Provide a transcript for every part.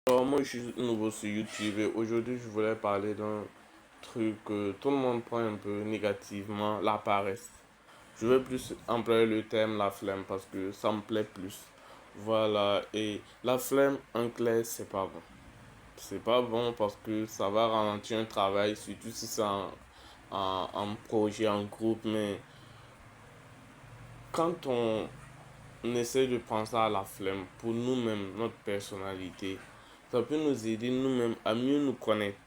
Alors, moi, je suis nouveau sur YouTube et aujourd'hui, je voulais parler d'un truc que tout le monde prend un peu négativement, la paresse. Je vais plus employer le terme la flemme parce que ça me plaît plus. Voilà, et la flemme en clair, c'est pas bon. C'est pas bon parce que ça va ralentir un travail, surtout si c'est en projet, en groupe. Mais quand on essaie de penser à la flemme pour nous-mêmes, notre personnalité, ça peut nous aider nous-mêmes à mieux nous connaître.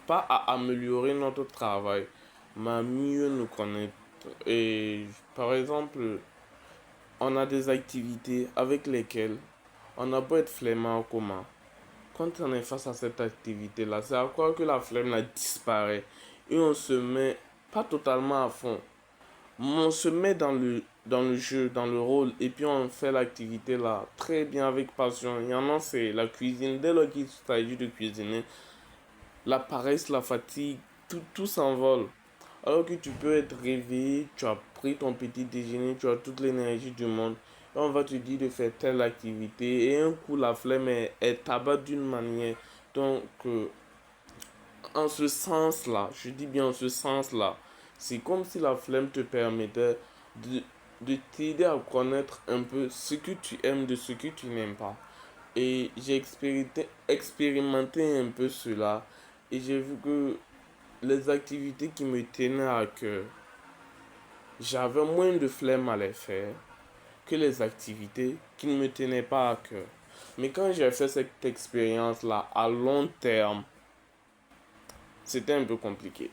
Pas à améliorer notre travail, mais à mieux nous connaître. Et par exemple, on a des activités avec lesquelles on a beau être flemmard comment. Quand on est face à cette activité-là, c'est à quoi que la flemme la disparaît. Et on se met pas totalement à fond. On se met dans le jeu, dans le rôle, et puis on fait l'activité là très bien avec passion. Il y en a, c'est la cuisine. Dès lors qu'il s'agit de cuisiner, la paresse, la fatigue, tout s'envole. Alors que tu peux être réveillé, tu as pris ton petit déjeuner, tu as toute l'énergie du monde. Et on va te dire de faire telle activité. Et un coup, la flemme est tabac d'une manière. Donc, en ce sens-là, je dis bien en ce sens-là, c'est comme si la flemme te permettait de, de t'aider à connaître un peu ce que tu aimes de ce que tu n'aimes pas. Et j'ai expérimenté un peu cela et j'ai vu que les activités qui me tenaient à cœur, j'avais moins de flemme à les faire que les activités qui ne me tenaient pas à cœur. Mais quand j'ai fait cette expérience-là à long terme, c'était un peu compliqué.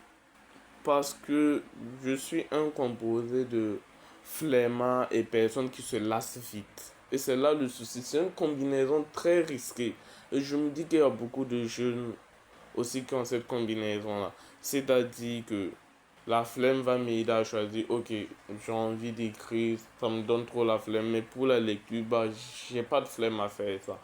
Parce que je suis un composé de flemmards et personnes qui se lassent vite. Et c'est là le souci. C'est une combinaison très risquée. Et je me dis qu'il y a beaucoup de jeunes aussi qui ont cette combinaison-là. C'est-à-dire que la flemme va m'aider à choisir, ok, j'ai envie d'écrire, ça me donne trop la flemme, mais pour la lecture, bah, j'ai pas de flemme à faire ça.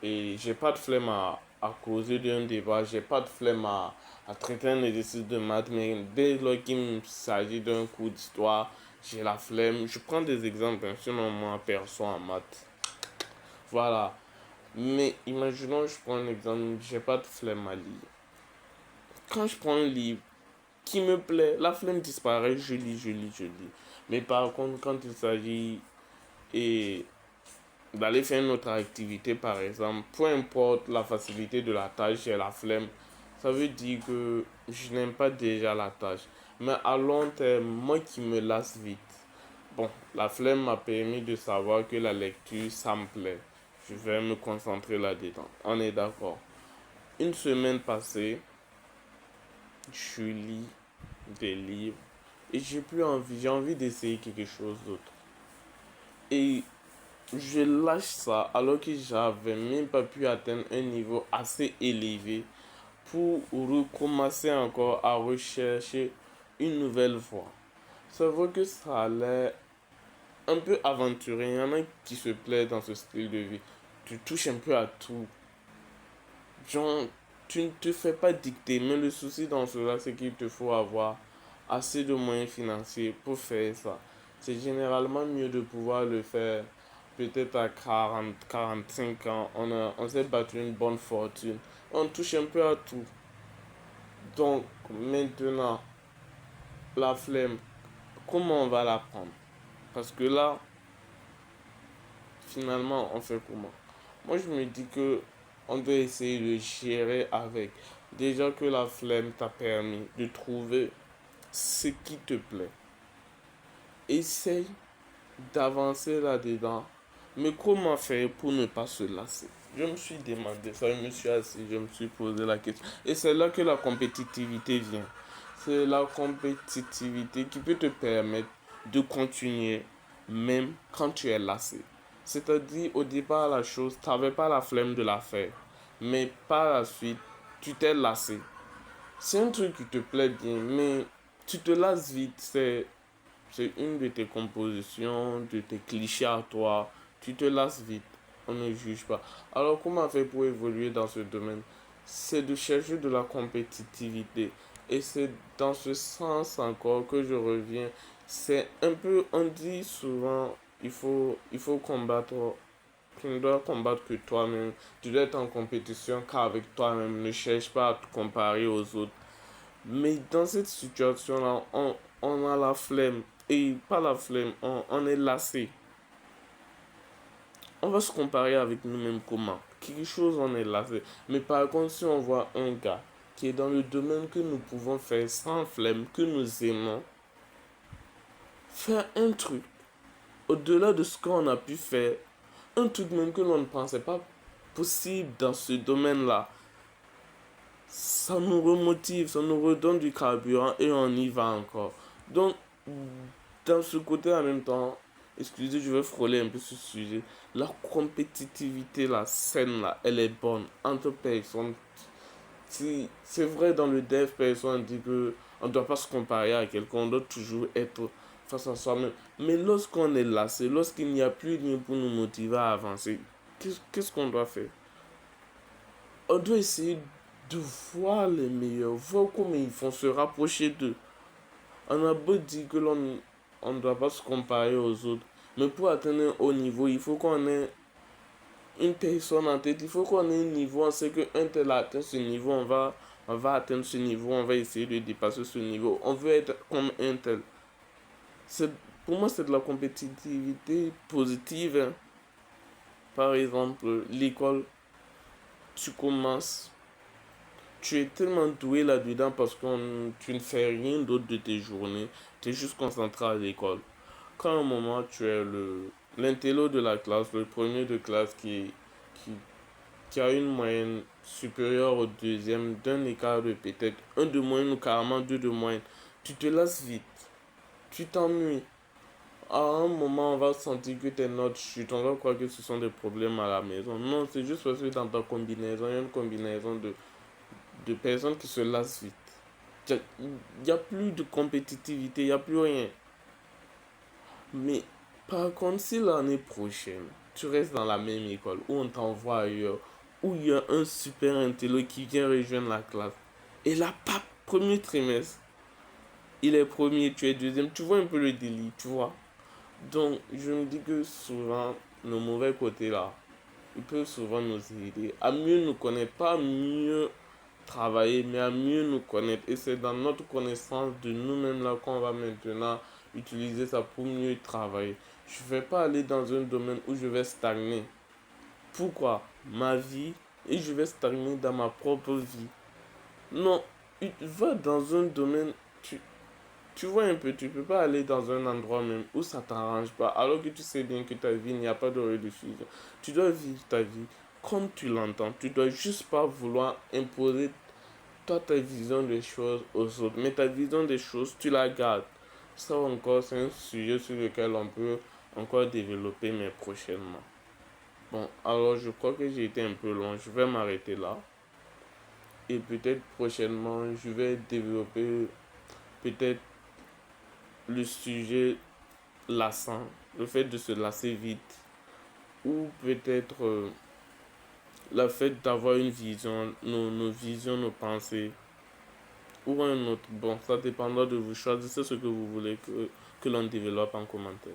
Et j'ai pas de flemme à causer d'un débat, j'ai pas de flemme à traiter un exercice de maths, mais dès lors qu'il s'agit d'un cours d'histoire, j'ai la flemme. Je prends des exemples, bien sûr, moi, perso en maths. Voilà. Mais imaginons, je prends un exemple, j'ai pas de flemme à lire. Quand je prends un livre qui me plaît, la flemme disparaît, je lis. Mais par contre, quand il s'agit et d'aller faire une autre activité, par exemple, peu importe la facilité de la tâche, j'ai la flemme. Ça veut dire que je n'aime pas déjà la tâche. Mais à long terme, moi qui me lasse vite, bon, la flemme m'a permis de savoir que la lecture, ça me plaît. Je vais me concentrer là-dedans. On est d'accord. Une semaine passée, je lis des livres et j'ai envie d'essayer quelque chose d'autre. Et je lâche ça alors que j'avais même pas pu atteindre un niveau assez élevé pour recommencer encore à rechercher une nouvelle voie. C'est vrai que ça a l'air un peu aventuré. Il y en a qui se plaisent dans ce style de vie. Tu touches un peu à tout. Genre, tu ne te fais pas dicter. Mais le souci dans cela, c'est qu'il te faut avoir assez de moyens financiers pour faire ça. C'est généralement mieux de pouvoir le faire peut-être à 40 45 ans. On s'est battu une bonne fortune. On touche un peu à tout. Donc, maintenant, la flemme, comment on va la prendre? Parce que là, finalement, on fait comment? Moi, je me dis que on doit essayer de gérer avec. Déjà que la flemme t'a permis de trouver ce qui te plaît. Essaye d'avancer là-dedans. Mais comment faire pour ne pas se lasser? Je me suis demandé ça, je me suis assis, je me suis posé la question. Et c'est là que la compétitivité vient. C'est la compétitivité qui peut te permettre de continuer même quand tu es lassé. C'est-à-dire, au départ, la chose, tu n'avais pas la flemme de la faire. Mais par la suite, tu t'es lassé. C'est un truc qui te plaît bien, mais tu te lasses vite. C'est une de tes compositions, de tes clichés à toi. Tu te lasses vite. On ne juge pas. Alors, comment faire pour évoluer dans ce domaine? C'est de chercher de la compétitivité. Et c'est dans ce sens encore que je reviens. C'est un peu, on dit souvent, il faut combattre Tu ne dois combattre que toi-même. Tu dois être en compétition qu'avec toi-même. Ne cherche pas à te comparer aux autres. Mais dans cette situation-là, on a la flemme. Et pas la flemme, on est lassé. On va se comparer avec nous-mêmes comment? Quelque chose, on est lassé. Mais par contre, si on voit un gars qui est dans le domaine que nous pouvons faire sans flemme, que nous aimons, faire un truc au-delà de ce qu'on a pu faire, un truc même que l'on ne pensait pas possible dans ce domaine-là, ça nous remotive, ça nous redonne du carburant et on y va encore. Donc, dans ce côté en même temps, excusez, je vais frôler un peu ce sujet. La compétitivité, la scène là, elle est bonne entre personnes. C'est vrai, dans le dev, personne dit que on ne doit pas se comparer à quelqu'un, on doit toujours être face à soi-même. Mais lorsqu'on est lassé, lorsqu'il n'y a plus rien pour nous motiver à avancer, qu'est-ce qu'on doit faire? On doit essayer de voir les meilleurs, voir comment ils font, se rapprocher d'eux. On a beau dire que l'on on ne doit pas se comparer aux autres, mais pour atteindre un haut niveau, il faut qu'on ait une personne en tête, il faut qu'on ait un niveau, on sait qu'un tel a atteint ce niveau, on va atteindre ce niveau, on va essayer de dépasser ce niveau. On veut être comme un tel. C'est, pour moi, c'est de la compétitivité positive, hein. Par exemple, l'école, tu commences, tu es tellement doué là-dedans parce que tu ne fais rien d'autre de tes journées, tu es juste concentré à l'école. Quand à un moment tu es l'intello de la classe, le premier de classe qui, qui a une moyenne supérieure au deuxième, d'un écart de peut-être un de moyenne ou carrément deux de moyenne, tu te lasses vite, tu t'ennuies. À un moment, on va sentir que tes notes chutent, on va croire que ce sont des problèmes à la maison. Non, c'est juste parce que dans ta combinaison, il y a une combinaison de personnes qui se lassent vite. Il n'y a plus de compétitivité, il n'y a plus rien. Mais par contre, si l'année prochaine, tu restes dans la même école, où on t'envoie ailleurs, où il y a un super intello qui vient rejoindre la classe, et là, pap, premier trimestre, il est premier, tu es deuxième, tu vois un peu le délit, tu vois. Donc, je me dis que souvent, nos mauvais côtés là, ils peuvent souvent nous aider à mieux nous connaître, pas à mieux travailler, mais à mieux nous connaître. Et c'est dans notre connaissance de nous-mêmes là qu'on va maintenant utiliser ça pour mieux travailler. Je ne vais pas aller dans un domaine où je vais stagner. Pourquoi? Ma vie, et je vais stagner dans ma propre vie. Non, va dans un domaine, tu vois un peu, tu peux pas aller dans un endroit même où ça t'arrange pas, alors que tu sais bien que ta vie, il n'y a pas de rediffusion. Tu dois vivre ta vie comme tu l'entends. Tu dois juste pas vouloir imposer toi ta vision des choses aux autres. Mais ta vision des choses, tu la gardes. Ça encore, c'est un sujet sur lequel on peut encore développer, mais prochainement. Bon, alors je crois que j'ai été un peu long. Je vais m'arrêter là. Et peut-être prochainement, je vais développer peut-être le sujet lassant, le fait de se lasser vite, ou peut-être le fait d'avoir une vision, nos visions, nos pensées, ou un autre. Bon, ça dépendra de vous. Choisissez ce que vous voulez que l'on développe en commentaire.